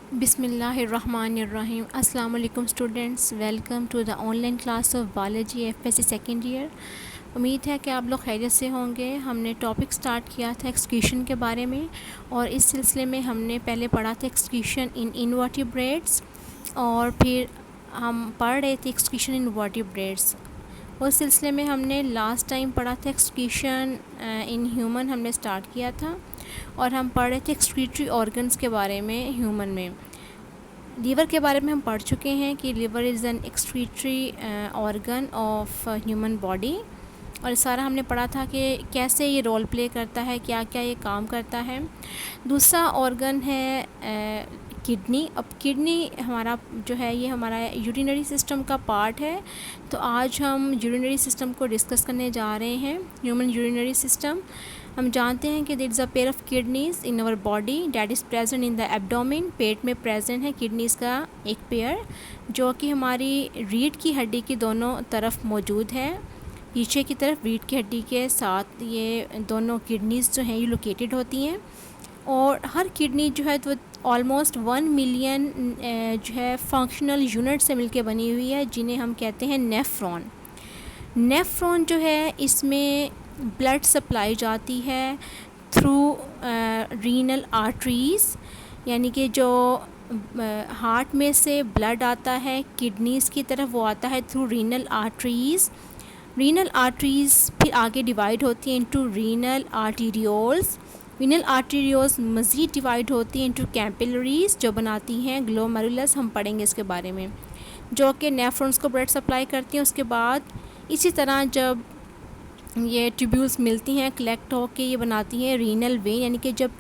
बिस्मिल्लाहिर्रहमानिर्रहीम। अस्सलाम वालेकुम students, welcome to the online class of biology FSc second year. उम्मीद है कि आप लोग खैरियत से होंगे। हमने टॉपिक स्टार्ट किया था एक्सक्रीशन के बारे में, और इस सिलसिले में हमने पहले पढ़ा था एक्सक्रीशन इन इनवर्टिब्रेट्स, और फिर हम पढ़ रहे थे एक्सक्रीशन इन वर्टिब्रेट्स। उस सिलसिले में हमने लास्ट टाइम पढ़ा था एक्सक्रीशन इन ह्यूमन हमने स्टार्ट किया था, और हम पढ़ रहे थे एक्सक्रीटरी ऑर्गन्स के बारे में ह्यूमन में। लीवर के बारे में हम पढ़ चुके हैं कि liver is an excretory organ of human body, और सारा हमने पढ़ा था कि कैसे ये रोल प्ले करता है, क्या क्या ये काम करता है। दूसरा ऑर्गन है किडनी। अब किडनी हमारा जो है ये हमारा यूरिनरी सिस्टम का पार्ट है, तो आज हम यूरिनरी सिस्टम को डिस्कस करने जा रहे हैं। ह्यूमन यूरिनरी सिस्टम, हम जानते हैं कि there is a pair of kidneys in our body that is present in the abdomen. पेट में प्रेजेंट है किडनीज़ का एक पेयर, जो कि हमारी रीढ़ की हड्डी की दोनों तरफ मौजूद है। पीछे की तरफ रीढ़ की हड्डी के साथ ये दोनों किडनीज़ जो हैं ये लोकेटेड होती हैं, और हर किडनी जो है तो ऑलमोस्ट 1 मिलियन जो है फंक्शनल यूनिट से मिलके बनी हुई है, जिन्हें हम कहते हैं नेफ्रॉन। नेफ्रॉन जो है इसमें ब्लड सप्लाई जाती है थ्रू रीनल आर्टरीज़, यानी कि जो हार्ट में से ब्लड आता है किडनीज़ की तरफ, वो आता है through renal arteries. Renal arteries फिर आगे डिवाइड होती हैं into renal arterioles. Renal arterioles मज़ीद डिवाइड होती हैं इनटू कैपिलरीज़, जो बनाती हैं ग्लोमेरुलस, हम पढ़ेंगे इसके बारे में, जो कि नेफ्रॉन्स को ब्लड सप्लाई करती हैं। उसके बाद इसी तरह जब ये ट्यूब्यूल्स मिलती हैं कलेक्ट होकर ये बनाती हैं रीनल वेन, यानी कि जब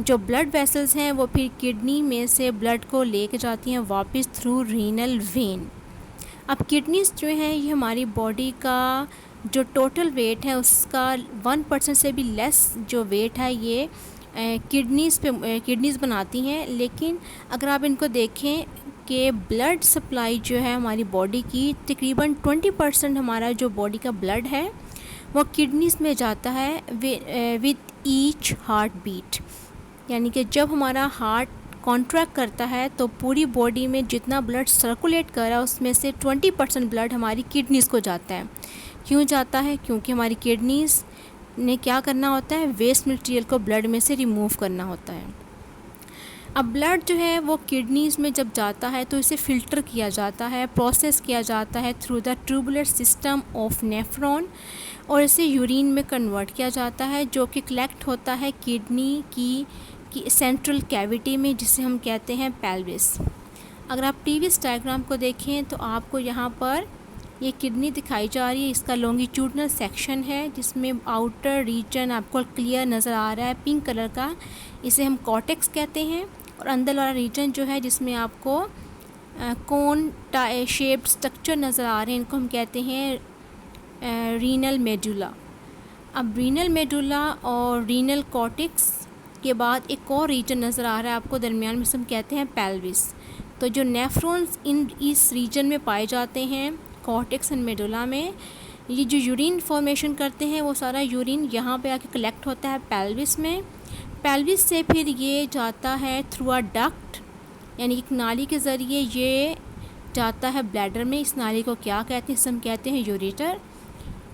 जो ब्लड वेसल्स हैं वो फिर किडनी में से ब्लड को लेके जाती हैं वापस थ्रू रीनल वेन। अब किडनीज़ जो हैं ये हमारी बॉडी का जो टोटल वेट है उसका 1% से भी लेस जो वेट है ये किडनीज़ बनाती हैं। लेकिन अगर आप इनको देखें कि ब्लड सप्लाई जो है हमारी बॉडी की तकरीबन 20% हमारा जो बॉडी का ब्लड है वो किडनीज़ में जाता है विद ईच हार्ट बीट, यानी कि जब हमारा हार्ट कॉन्ट्रैक्ट करता है तो पूरी बॉडी में जितना ब्लड सर्कुलेट कर रहा है उसमें से 20% ब्लड हमारी किडनीज़ को जाता है। क्यों जाता है? क्योंकि हमारी किडनीज़ ने क्या करना होता है, वेस्ट मटेरियल को ब्लड में से रिमूव करना होता है। अब ब्लड जो है वो किडनीज़ में जब जाता है तो इसे फ़िल्टर किया जाता है, प्रोसेस किया जाता है through the tubular system of nephron, और इसे यूरिन में कन्वर्ट किया जाता है, जो कि कलेक्ट होता है किडनी की सेंट्रल कैविटी में, जिसे हम कहते हैं पेल्विस। अगर आप प्रीवियस डायग्राम को देखें तो आपको यहाँ पर ये किडनी दिखाई जा रही है। इसका लॉन्गिट्यूडनल सेक्शन है जिसमें आउटर रीजन आपको क्लियर नज़र आ रहा है पिंक कलर का, इसे हम कॉर्टेक्स कहते हैं। और अंदर वाला रीजन जो है जिसमें आपको कोन शेप्ड स्ट्रक्चर नज़र आ रहे हैं, इनको हम कहते हैं रीनल मेडुला। अब रीनल मेडुला और रीनल कॉर्टेक्स के बाद एक और रीजन नज़र आ रहा है आपको दरमियान में, हम कहते हैं पेल्विस। तो जो नेफ्रॉन्स इस रीजन में पाए जाते हैं कॉर्टेक्स एंड मेडुला में, ये जो यूरिन फॉर्मेशन करते हैं वो सारा यूरिन यहाँ पे आके कलेक्ट होता है पेल्विस में। पेल्विस से फिर ये जाता है थ्रू अ डक्ट, यानी एक नाली के ज़रिए ये जाता है ब्लैडर में। इस नाली को क्या कहते हैं? हम कहते हैं यूरेटर।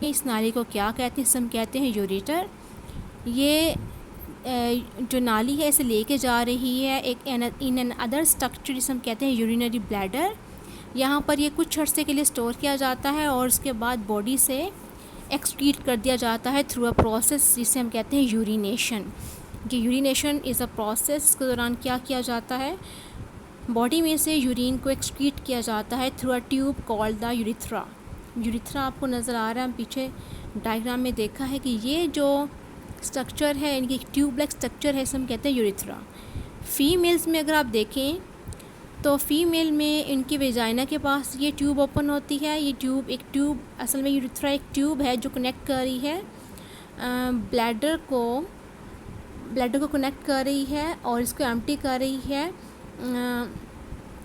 इस नाली को क्या कहते हैं? हम कहते हैं यूरेटर। ये जो नाली है इसे लेके जा रही है एक इन एन अदर स्ट्रक्चर जिसे हम कहते हैं यूरिनरी ब्लैडर। यहाँ पर ये कुछ अर्से के लिए स्टोर किया जाता है और उसके बाद बॉडी से एक्सक्रीट कर दिया जाता है थ्रू अ प्रोसेस जिसे हम कहते हैं यूरिनेशन। ये यूरिनेशन इज़ अ प्रोसेस के दौरान क्या किया जाता है, बॉडी में से यूरिन को एक्सक्रीट किया जाता है through a tube called the urethra. Urethra आपको नज़र आ रहा है, हम पीछे डायग्राम में देखा है कि ये जो स्ट्रक्चर है इनकी एक ट्यूब लाइक स्ट्रक्चर है, इसे हम कहते हैं यूरिथ्रा। फीमेल्स में अगर आप देखें तो फीमेल में इनकी वेजाइना के पास ये ट्यूब ओपन होती है। ये ट्यूब असल में यूरिथ्रा एक ट्यूब है जो कनेक्ट कर रही है ब्लैडर को कनेक्ट कर रही है और इसको एम्प्टी कर रही है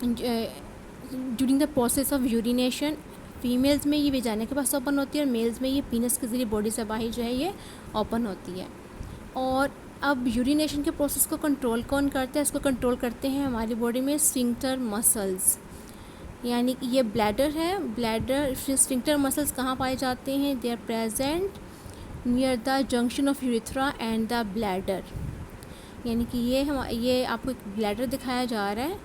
during the process of urination. Females में ये वेजाइना के पास ओपन होती है और मेल्स में ये पीनस के ज़रिए बॉडी से बाहर जो है ये ओपन होती है। और अब यूरिनेशन के प्रोसेस को कंट्रोल कौन करता है? इसको कंट्रोल करते हैं हमारी बॉडी में स्फिंक्टर मसल्स, यानी कि ये ब्लैडर है। ब्लैडर स्फिंक्टर मसल्स कहाँ पाए जाते हैं? They are present near the junction of urethra and the bladder, यानी कि ये आपको एक ब्लैडर दिखाया जा रहा है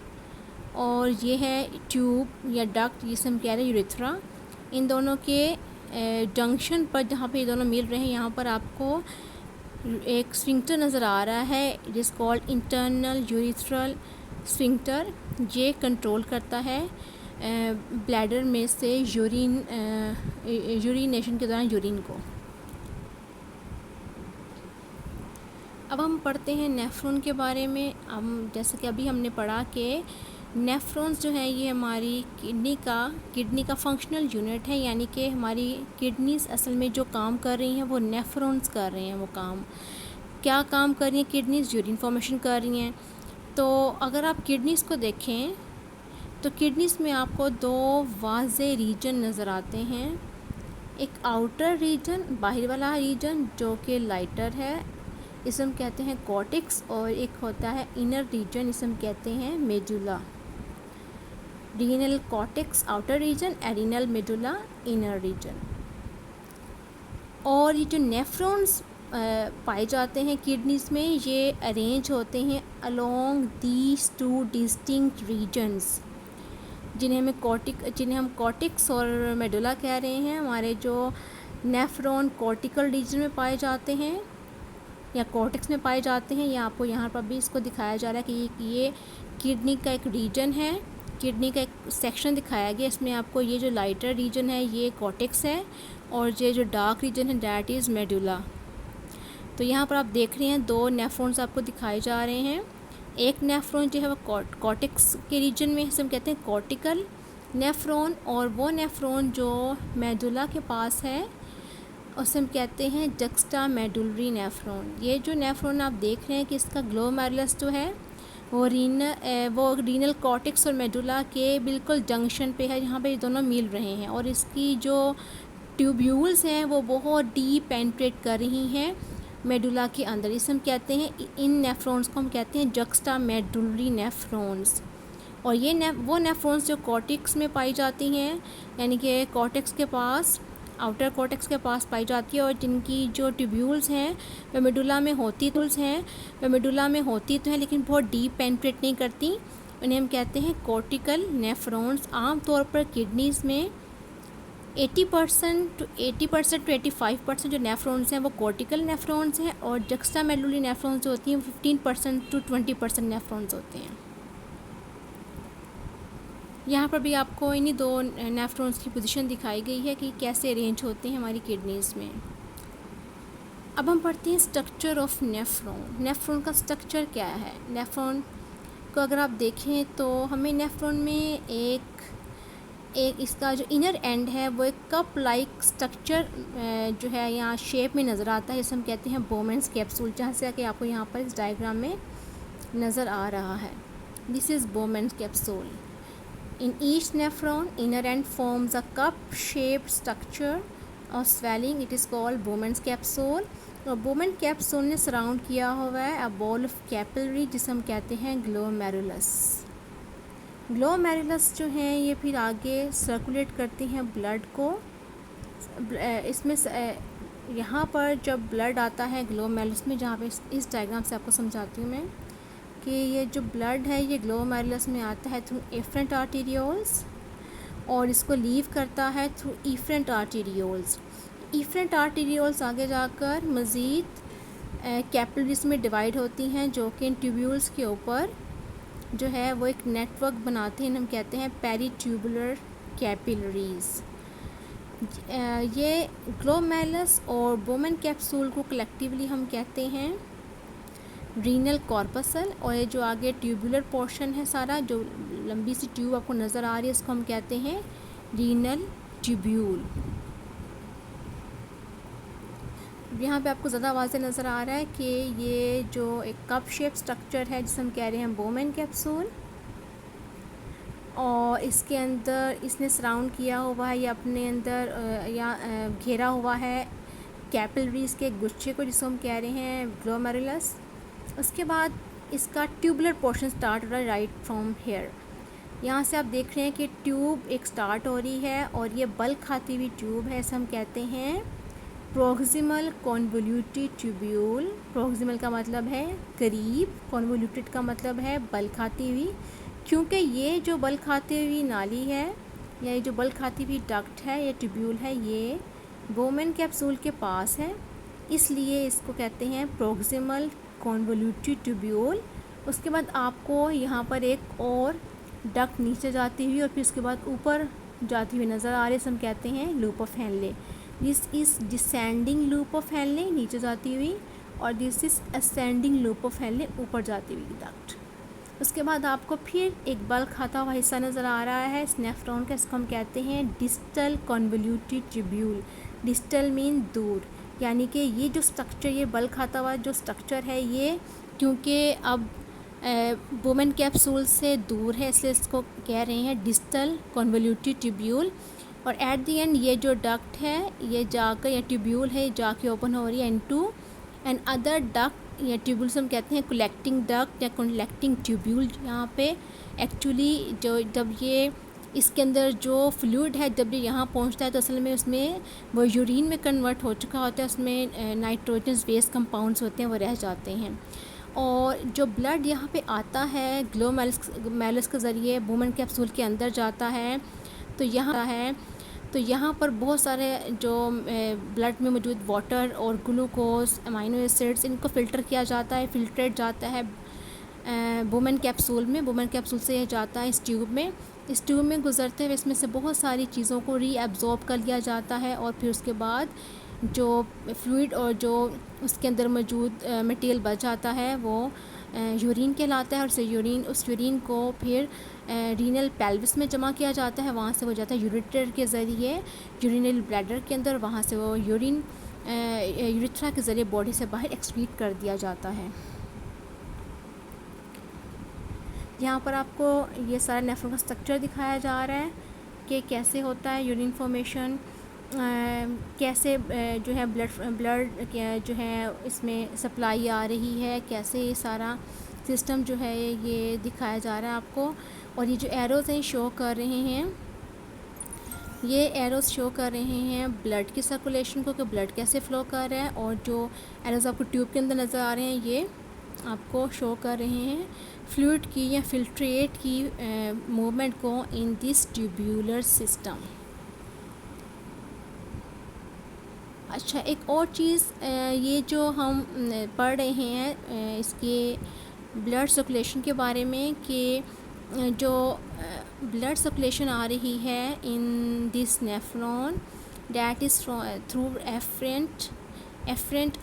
और ये है ट्यूब या डक्ट, जिसे हम कह रहे हैं यूरिथ्रा। इन दोनों के जंक्शन पर जहाँ पे ये दोनों मिल रहे हैं, यहाँ पर आपको एक स्फिंक्टर नज़र आ रहा है, it is called internal urethral sphincter. ये कंट्रोल करता है ब्लैडर में से यूरिनेशन के दौरान यूरिन को। अब हम पढ़ते हैं नेफ्रॉन के बारे में। हम जैसे कि अभी हमने पढ़ा कि नेफ्रॉन्स जो है ये हमारी किडनी का फंक्शनल यूनिट है, यानी कि हमारी किडनीज असल में जो काम कर रही हैं वो नेफ्रॉन्स कर रहे हैं। वो क्या काम कर रही हैं किडनीज? यूरिन फॉर्मेशन कर रही हैं। तो अगर आप किडनीज़ को देखें तो किडनीज़ में आपको दो वाज़े रीजन नज़र आते हैं। एक आउटर रीजन, बाहर वाला रीजन जो कि लाइटर है, इसे हम कहते हैं कॉर्टेक्स, और एक होता है इनर रीजन, इसे हम कहते हैं medulla. Renal cortex outer region, renal medulla inner region. और ये जो नेफ्रॉन्स पाए जाते हैं किडनीज़ में, ये अरेंज होते हैं along these two distinct regions, जिन्हें हम कॉर्टेक्स और मेडुला कह रहे हैं। हमारे जो नेफ्रॉन कॉर्टिकल रीजन में पाए जाते हैं या कॉर्टेक्स में पाए जाते हैं, या आपको यहाँ पर भी इसको दिखाया जा रहा है कि ये किडनी का एक रीजन है, किडनी का एक सेक्शन दिखाया गया। इसमें आपको ये जो लाइटर रीजन है ये कॉर्टेक्स है, और ये जो डार्क रीजन है दैट इज़ मेडुला। तो यहाँ पर आप देख रहे हैं दो नेफ्रॉन्स आपको दिखाए जा रहे हैं। एक नेफ्रॉन जो है वो कॉर्टेक्स के रीजन में, हम कहते हैं कॉर्टिकल नेफ्रॉन, और वो नेफ्रॉन जो मेडुला के पास है उसे हम कहते हैं जक्स्टा मेडुलरी नेफ्रॉन। ये जो नेफ्रॉन आप देख रहे हैं कि इसका ग्लोमेरुलस जो है वो रीनल कॉर्टेक्स और मेडुला के बिल्कुल जंक्शन पे है, जहाँ पे ये दोनों मिल रहे हैं, और इसकी जो ट्यूब्यूल्स हैं वो बहुत डीप पेनिट्रेट कर रही हैं मेडुला के अंदर। इसे हम कहते हैं, इन नेफ्रॉन्स को हम कहते हैं जक्स्टा मेडुलरी नेफ्रॉन्स। और ये वो नेफ्रॉन्स जो कॉर्टेक्स में पाई जाती हैं, यानी कि कॉर्टेक्स के पास, आउटर कॉर्टेक्स के पास पाई जाती है, और जिनकी जो ट्यूब्यूल्स हैं वह मेडुला में होती तो हैं लेकिन बहुत डीप पेनिट्रेट नहीं करती। उन्हें हम कहते हैं कॉर्टिकल नेफ्रॉन्स। आमतौर पर किडनीज़ में 80% टू 85% जो नेफ्रॉन्स हैं वो कॉर्टिकल नेफ्रॉन्स हैं, और जक्स्टामेडुलरी नेफ्रॉन्स जो होती हैं 15% टू 20% नेफ्रॉन्स होते हैं। यहाँ पर भी आपको इन्हीं दो नेफ्रॉन्स की पोजीशन दिखाई गई है कि कैसे अरेंज होते हैं हमारी किडनीज़ में। अब हम पढ़ते हैं स्ट्रक्चर ऑफ नेफ्रॉन। नेफ्रॉन का स्ट्रक्चर क्या है? नेफ्रॉन को अगर आप देखें तो हमें नेफ्रॉन में एक इसका जो इनर एंड है वो एक कप लाइक स्ट्रक्चर जो है यहाँ शेप में नज़र आता है, जिसे हम कहते हैं बोमेंस कैप्सूल, जहाँ से कि आपको यहाँ पर इस डायग्राम में नज़र आ रहा है। This is बोमेंस capsule. In each nephron, inner end forms a cup-shaped structure of swelling. It is called Bowman's capsule. और Bowman capsule ने सराउंड किया हुआ है a ball of capillary, जिसे हम कहते हैं ग्लोमेरुलस। ग्लोमेरुलस जो हैं ये फिर आगे सर्कुलेट करती हैं ब्लड को। इसमें यहाँ पर जब ब्लड आता है ग्लोमेरुलस में, जहाँ पे इस डायग्राम से आपको समझाती हूँ मैं कि ये जो ब्लड है ये ग्लोमेरुलस में आता है थ्रू एफरेंट आर्टेरियोल्स, और इसको लीव करता है through efferent arterioles. Efferent arterioles आगे जाकर मज़ीद कैपिलरीज में डिवाइड होती हैं, जो कि इन ट्यूब्यूल्स के ऊपर जो है वो एक नेटवर्क बनाते हैं, हम कहते हैं पेरीट्यूबुलर कैपिलरीज। ये ग्लोमेरुलस और बोमेन कैप्सूल को कलेक्टिवली हम कहते हैं रीनल कॉर्पसल, और ये जो आगे ट्यूबुलर पोर्शन है सारा, जो लंबी सी ट्यूब आपको नज़र आ रही है, इसको हम कहते हैं रीनल ट्यूब्यूल। यहाँ पे आपको ज़्यादा वाज़े नज़र आ रहा है कि ये जो एक कप शेप स्ट्रक्चर है जिसे हम कह रहे हैं बोमेन कैप्सूल, और इसके अंदर इसने सराउंड किया हुआ है या अपने अंदर या घेरा हुआ है कैपिलरीज के गुच्छे को, जिसको हम कह रहे हैं ग्लोमेरुलस। उसके बाद इसका ट्यूबुलर पोर्शन स्टार्ट हो रहा है राइट फ्रॉम हेयर। यहाँ से आप देख रहे हैं कि ट्यूब एक स्टार्ट हो रही है और ये बल्क खाती हुई ट्यूब है, इसे हम कहते हैं प्रोक्सिमल कॉन्वोल्यूटेड ट्यूब्यूल। प्रोक्सिमल का मतलब है करीब, कॉन्वोल्यूटेड का मतलब है बल्क खाती हुई। क्योंकि ये जो बल्क खाती हुई नाली है या ये जो बल्क खाती हुई डक्ट है या ट्यूब्यूल है, ये वोमेन कैप्सूल के पास है, इसलिए इसको कहते हैं प्रोक्सिमल कॉन्वोल्यूटेड ट्यूब्यूल। उसके बाद आपको यहाँ पर एक और डक्ट नीचे जाती हुई और फिर उसके बाद ऊपर जाती हुई नज़र आ रही है, इसे हम कहते हैं loop of Henley. This is descending loop of Henley नीचे जाती हुई, और this is ascending loop of Henley ऊपर जाती हुई डक्ट। उसके बाद आपको फिर एक बल्क खाता हुआ हिस्सा नज़र आ रहा है नेफ्रॉन का, इसको हम कहते हैं distal convoluted tubule. Distal mean दूर, यानी कि ये जो स्ट्रक्चर, ये बल्क खाता हुआ जो स्ट्रक्चर है, ये क्योंकि अब वुमेन कैप्सूल से दूर है, इसलिए इसको कह रहे हैं डिस्टल कॉन्वोल्यूटेड ट्यूब्यूल। और एट दी एंड ये जो डक्ट है ये जाकर, या ट्यूब्यूल है, जाके ओपन हो रही है इनटू एन अदर डक्ट या ट्यूब्यूल से हम कहते हैं कलेक्टिंग डक्ट या कलेक्टिंग ट्यूब्यूल। यहाँ पे एक्चुअली जो जब ये इसके अंदर जो फ्लूइड है जब ये यहाँ पहुँचता है तो असल में उसमें वो यूरिन में कन्वर्ट हो चुका होता है, उसमें नाइट्रोजन बेस कंपाउंड्स होते हैं वो रह जाते हैं। और जो ब्लड यहाँ पे आता है ग्लोमेरुलस के ज़रिए वुमेन कैप्सूल के अंदर जाता है, तो यहाँ पर बहुत सारे जो ब्लड में मौजूद वाटर और ग्लूकोज, अमाइनो एसिड्स, इनको फ़िल्टर किया जाता है, फिल्ट्रेट जाता है वुमेन कैप्सूल में। वुमेन कैप्सूल से यह जाता है इस ट्यूब में गुजरते हुए इसमें से बहुत सारी चीज़ों को रीअब्जॉर्ब कर लिया जाता है, और फिर उसके बाद जो फ्लूइड और जो उसके अंदर मौजूद मटेरियल बच जाता है वो यूरिन कहलाता है। और उस यूरिन को फिर रीनल पेल्विस में जमा किया जाता है, वहाँ से वो जाता है यूरेटर के ज़रिए यूरिनल ब्लैडर के अंदर, वहाँ से वो यूरिन यूरेथ्रा के ज़रिए बॉडी से बाहर एक्सक्रीट कर दिया जाता है। यहाँ पर आपको ये सारा नेफ्रॉन का स्ट्रक्चर दिखाया जा रहा है कि कैसे होता है यूरिन फॉर्मेशन, कैसे जो है ब्लड जो है इसमें सप्लाई आ रही है, कैसे ये सारा सिस्टम जो है ये दिखाया जा रहा है आपको। और ये जो एरोज़ हैं शो कर रहे हैं, ये एरोज़ शो कर रहे हैं ब्लड की सर्कुलेशन को, कि ब्लड कैसे फ़्लो कर रहा है। और जो एरोज़ आपको ट्यूब के अंदर नज़र आ रहे हैं ये आपको शो कर रहे हैं फ्लूइड की या फिल्ट्रेट की मूवमेंट को इन दिस ट्यूब्यूलर सिस्टम। अच्छा, एक और चीज़ ये जो हम पढ़ रहे हैं इसके ब्लड सर्कुलेशन के बारे में, कि जो ब्लड सर्कुलेशन आ रही है in this nephron that is through afferent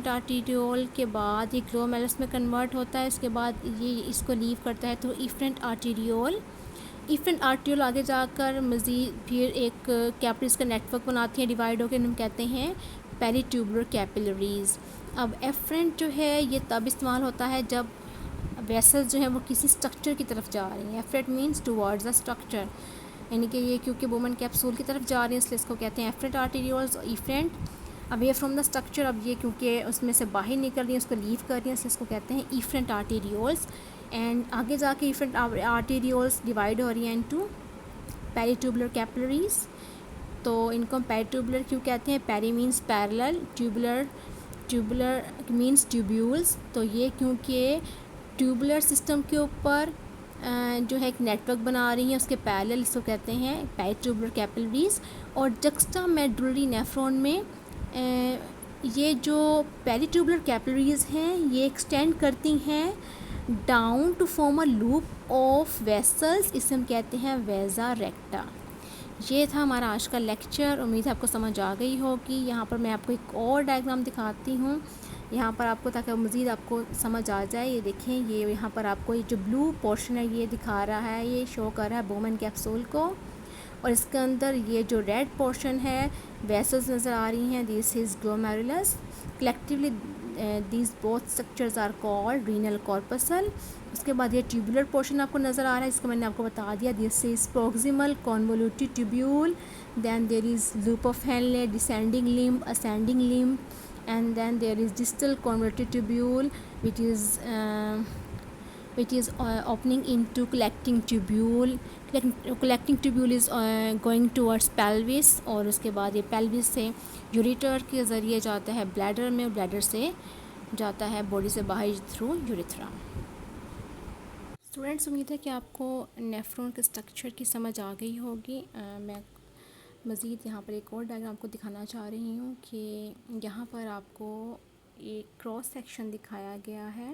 arteriole के बाद ये ग्लोमेरुलस में कन्वर्ट होता है। इसके बाद ये इसको लीव करता है थ्रू इफरेंट आर्टीरियोल आगे जाकर मज़ीद फिर एक कैपिलरीज का नेटवर्क बनाती हैं, डिवाइड होकर हम कहते हैं पेरीट्यूबुलर कैपिलरीज़। अब एफरेंट जो है ये तब इस्तेमाल होता है जब वेसल्स जो है वो किसी स्ट्रक्चर की तरफ जा रही हैं। Afferent means towards the structure, यानी कि ये क्योंकि वुमेन कैप्सूल की तरफ जा रही है इसलिए इसको कहते हैं afferent arterioles. Efferent away from the structure, अब ये क्योंकि उसमें से बाहर निकल रही है उसको लीव कर रही है इसलिए इसको कहते हैं इफरेंट आर्टीरियोल्स। एंड आगे जाके इफरेंट आर्टीरियोल्स डिवाइड हो रही हैं इनटू पेरीट्यूबुलर कैपिलरीज़। तो इनको हम पेरीट्यूबुलर क्यों कहते हैं? Peri means parallel, tubular means tubules. तो ये क्योंकि ट्यूबुलर सिस्टम के ऊपर जो है एक नेटवर्क बना रही हैं उसके पैरेलल, इसको कहते हैं पेरीट्यूबुलर कैपिलरीज़। और जक्स्टा मेडुलरी नेफ्रॉन में ये जो पेरीट्यूबुलर कैपिलरीज़ हैं ये एक्सटेंड करती हैं down to form a loop of vessels, इसे हम कहते हैं वेजा रेक्टा। ये था हमारा आज का लेक्चर, उम्मीद है आपको समझ आ गई होगी। यहाँ पर मैं आपको एक और डायग्राम दिखाती हूँ यहाँ पर आपको, ताकि मज़ीद आपको समझ आ जाए। ये देखें, ये यहाँ पर आपको ये जो ब्लू पोर्शन है ये दिखा रहा है, ये शो कर रहा है वुमेन कैप्सूल को, और इसके अंदर ये जो रेड पोर्शन है वेसल्स नज़र आ रही हैं, this is glomerulus. Collectively these both structures are called renal corpuscle. उसके बाद ये ट्यूबुलर पोर्शन आपको नज़र आ रहा है, इसको मैंने आपको बता दिया, this is proximal convoluted tubule. Then there is loop of Henle, descending limb, ascending limb, and then there is distal convoluted tubule which is opening into collecting tubule. Collecting tubule is going towards pelvis, और उसके बाद ये pelvis से ureter के ज़रिए जाता है bladder में, ब्लैडर से जाता है बॉडी से बाहर थ्रू यूरेथ्रा। स्टूडेंट्स, उम्मीद है कि आपको नेफ्रॉन के स्ट्रक्चर की समझ आ गई होगी। मैं मज़ीद यहाँ पर एक और डायग्राम आपको दिखाना चाह रही हूँ कि यहाँ पर आपको एक क्रॉस सेक्शन दिखाया गया है,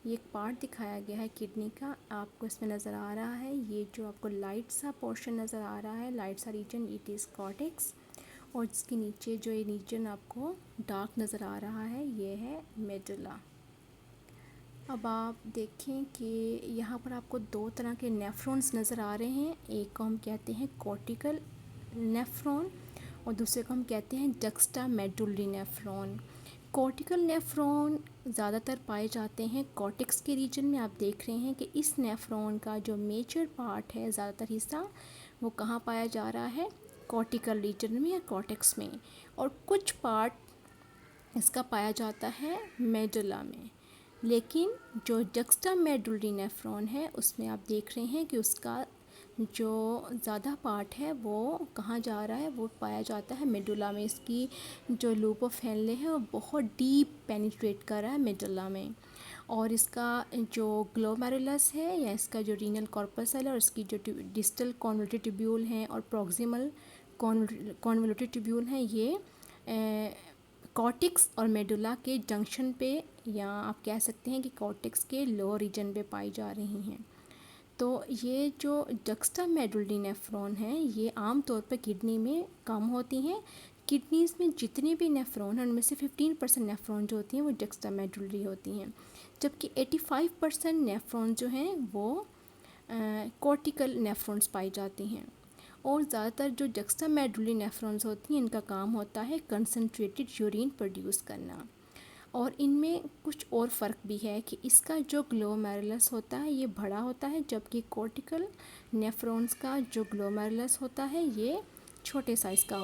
ये एक पार्ट दिखाया गया है किडनी का, आपको इसमें नज़र आ रहा है। ये जो आपको लाइट सा पोर्शन नज़र आ रहा है, लाइट सा रीजन, इट इज़ कॉर्टेक्स, और इसके नीचे जो ये रीजन आपको डार्क नज़र आ रहा है, ये है मेडुला। अब आप देखें कि यहाँ पर आपको दो तरह के नेफ्रॉन्स नज़र आ रहे हैं। एक को हम कहते हैं कॉर्टिकल नेफ्रॉन और दूसरे को हम कहते हैं जक्स्टामेडुलरी नेफ्रॉन। कॉर्टिकल नेफ्रॉन ज़्यादातर पाए जाते हैं कॉर्टेक्स के रीजन में। आप देख रहे हैं कि इस नेफ्रॉन का जो मेजर पार्ट है, ज़्यादातर हिस्सा, वो कहाँ पाया जा रहा है, कॉर्टिकल रीजन में या कॉर्टेक्स में, और कुछ पार्ट इसका पाया जाता है मेडुला में। लेकिन जो जक्स्टामेडुलरी नेफ्रॉन है उसमें आप देख रहे हैं कि उसका जो ज़्यादा पार्ट है वो कहाँ जा रहा है, वो पाया जाता है मेडुला में। इसकी जो लूप ऑफ हेनले है वो बहुत डीप पेनिट्रेट कर रहा है मेडुला में, और इसका जो ग्लोमेरुलस है या इसका जो रीनल कॉर्पस है और इसकी जो डिस्टल कॉन्वोल्यूटेड ट्यूब्यूल हैं और प्रॉक्सिमल कॉन्वोल्यूटेड ट्यूब्यूल हैं, ये कॉर्टेक्स और मेडुला के जंक्शन पे, या आप कह सकते हैं कि कॉर्टेक्स के लोअर रीजन पे पाई जा रही हैं। तो ये जो जक्स्टामेडुलरी नेफ्रॉन हैं ये आम तौर पर किडनी में कम होती हैं। किडनीज़ में जितने भी नेफ्रॉन हैं उनमें से 15% नेफ्रॉन जो होती हैं वो जक्स्टामेडुलरी होती हैं, जबकि 85% नेफ्रॉन जो हैं वो कॉर्टिकल नेफ्रॉन्स पाई जाती हैं। और ज़्यादातर जो जक्स्टामेडुलरी नेफ्रॉन्स होती हैं इनका काम होता है कंसनट्रेटेड यूरिन प्रोड्यूस करना। और इनमें कुछ और फ़र्क भी है कि इसका जो ग्लोमेरुलस होता है ये बड़ा होता है, जबकि कॉर्टिकल नेफ्रॉन्स का जो ग्लोमेरुलस होता है ये छोटे साइज़ का